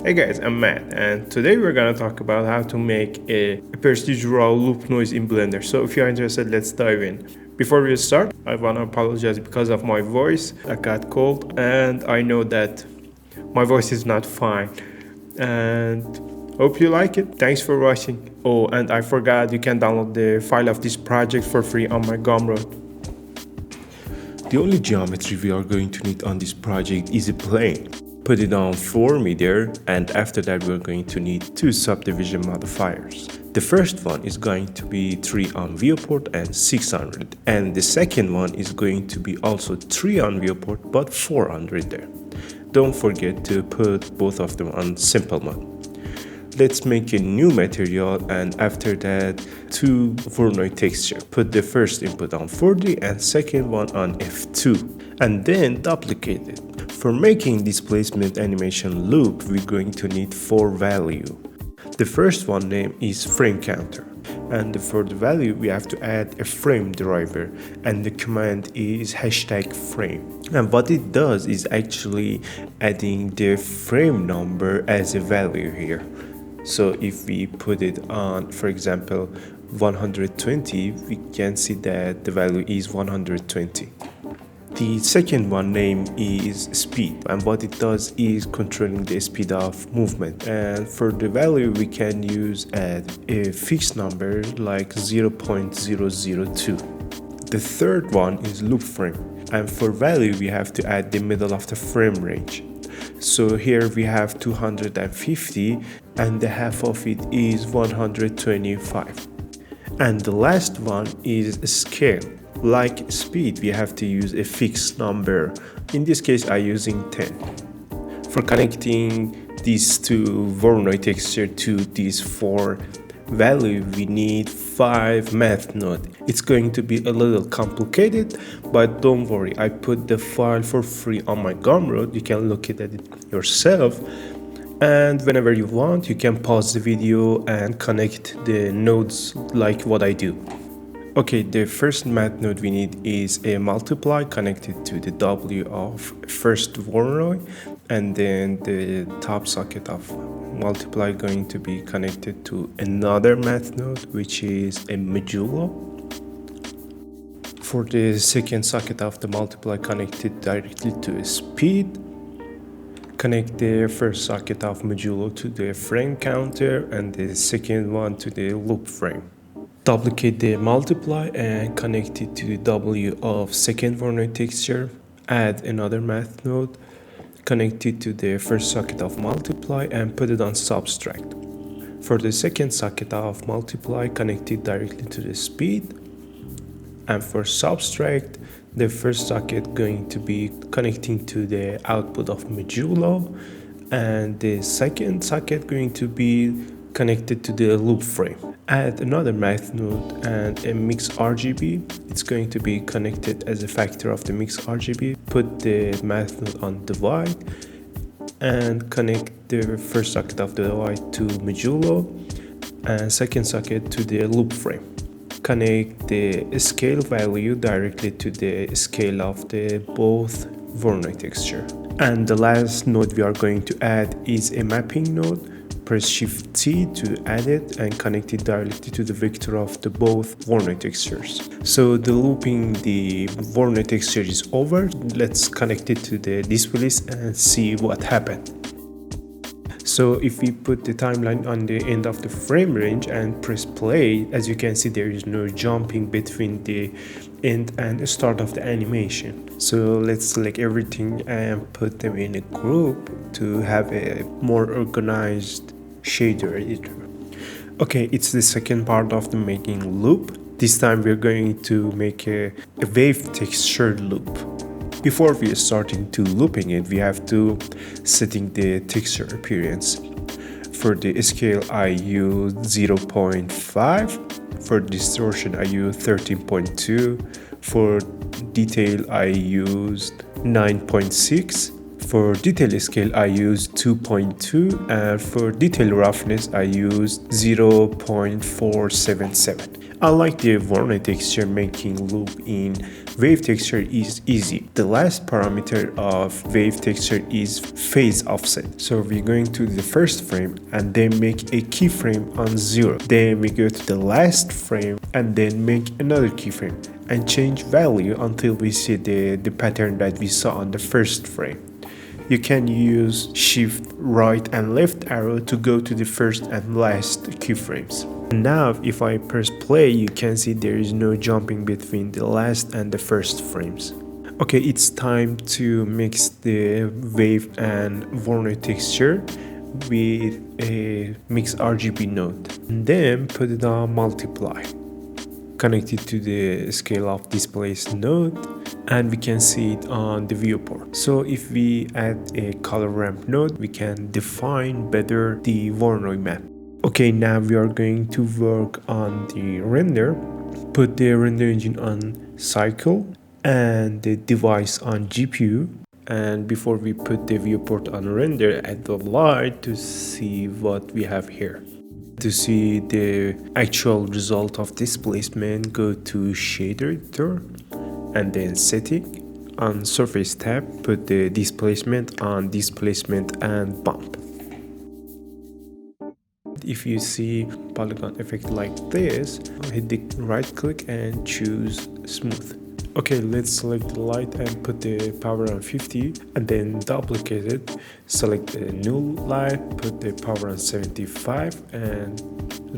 Hey guys, I'm Matt, and today we're gonna talk about how to make a procedural loop noise in Blender. So if you're interested, let's dive in. Before we start, I wanna apologize because of my voice. I got cold, and I know that my voice is not fine. And hope you like it. Thanks for watching. Oh, and I forgot, you can download the file of this project for free on my Gumroad. The only geometry we are going to need on this project is a plane. Put it on 4 meter, and after that we're going to need 2 subdivision modifiers. The first one is going to be 3 on viewport and 6 on render, and the second one is going to be also 3 on viewport but 4 on render. Don't forget to put both of them on simple mode. Let's make a new material, and after that 2 Voronoi texture. Put the first input on 4D and second one on F2, and then duplicate it. For making displacement animation loop, we're going to need 4 values. The first one name is frame counter, and for the value we have to add a frame driver, and the command is #frame. And what it does is actually adding the frame number as a value here. So if we put it on, for example, 120, we can see that the value is 120. The second one name is speed, and what it does is controlling the speed of movement. And for the value we can use a fixed number like 0.002. The third one is loop frame, and for value we have to add the middle of the frame range. So here we have 250, and the half of it is 125. And the last one is scale. Like speed, we have to use a fixed number. In this case, I'm using 10. For connecting these 2 Voronoi texture to these 4 value, we need 5 math nodes. It's going to be a little complicated, but don't worry, I put the file for free on my Gumroad. You can look at it yourself, and whenever you want, you can pause the video and connect the nodes like what I do. Okay, the first math node we need is a multiply connected to the W of first Voronoi, and then the top socket of multiply going to be connected to another math node, which is a modulo. For the second socket of the multiply connected directly to a speed, connect the first socket of modulo to the frame counter and the second one to the loop frame. Duplicate the multiply and connect it to the W of second Voronoi texture. Add another math node, connect it to the first socket of multiply and put it on subtract. For the second socket of multiply, connect it directly to the speed. And for subtract, the first socket going to be connecting to the output of modulo, and the second socket going to be connected to the loop frame. Add another math node and a mix RGB. It's going to be connected as a factor of the mix RGB. Put the math node on divide and connect the first socket of the divide to modulo and second socket to the loop frame. Connect the scale value directly to the scale of the both Voronoi texture. And the last node we are going to add is a mapping node. Press Shift T to add it and connect it directly to the vector of the both Voronoi textures. So the looping the Voronoi texture is over. Let's connect it to the display list and see what happened. So if we put the timeline on the end of the frame range and press play, as you can see there is no jumping between the end and the start of the animation. So let's select everything and put them in a group to have a more organized shader editor. Okay, it's the second part of the making loop. This time we're going to make a wave texture loop. Before we start into looping it, we have to setting the texture appearance. For the scale I use 0.5. For distortion I use 13.2. For detail I used 9.6. For detail scale I used 2.2, and for detail roughness I used 0.477. Unlike the Voronoi texture, making loop in wave texture is easy. The last parameter of wave texture is phase offset. So we're going to the first frame and then make a keyframe on 0. Then we go to the last frame and then make another keyframe and change value until we see the pattern that we saw on the first frame. You can use shift right and left arrow to go to the first and last keyframes. Now if I press play, you can see there is no jumping between the last and the first frames. Okay, it's time to mix the wave and Voronoi texture with a mix RGB node. And then put it on multiply. Connect it to the scale of displays node, and we can see it on the viewport. So if we add a color ramp node, we can define better the Voronoi map. Okay, now we are going to work on the render. Put the render engine on cycle and the device on GPU. And before we put the viewport on render, add the light to see what we have here. To see the actual result of displacement, go to shader editor and then setting. On surface tab, put the displacement on displacement and bump. If you see polygon effect like this, hit the right click and choose smooth. Okay, let's select the light and put the power on 50 and then duplicate it. Select the new light, put the power on 75 and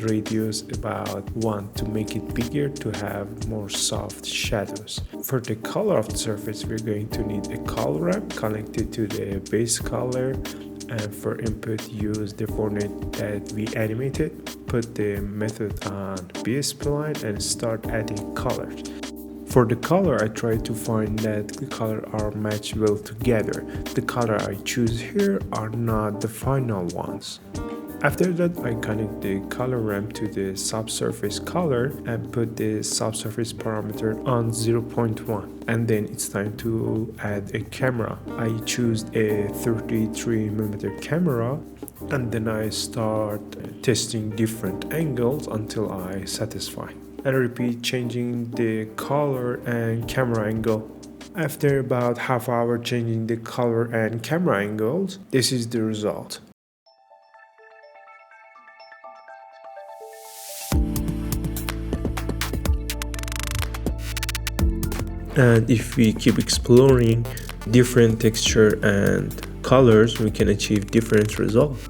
radius about 1 to make it bigger to have more soft shadows. For the color of the surface, we're going to need a color ramp connected to the base color. And for input, use the Voronoi that we animated. Put the method on BS spline and start adding colors. For the color, I try to find that the color are matched well together. The color I choose here are not the final ones. After that, I connect the color ramp to the subsurface color and put the subsurface parameter on 0.1. And then it's time to add a camera. I choose a 33mm camera and then I start testing different angles until I satisfy. And repeat changing the color and camera angle. After about half hour changing the color and camera angles, this is the result. And if we keep exploring different texture and colors, we can achieve different results.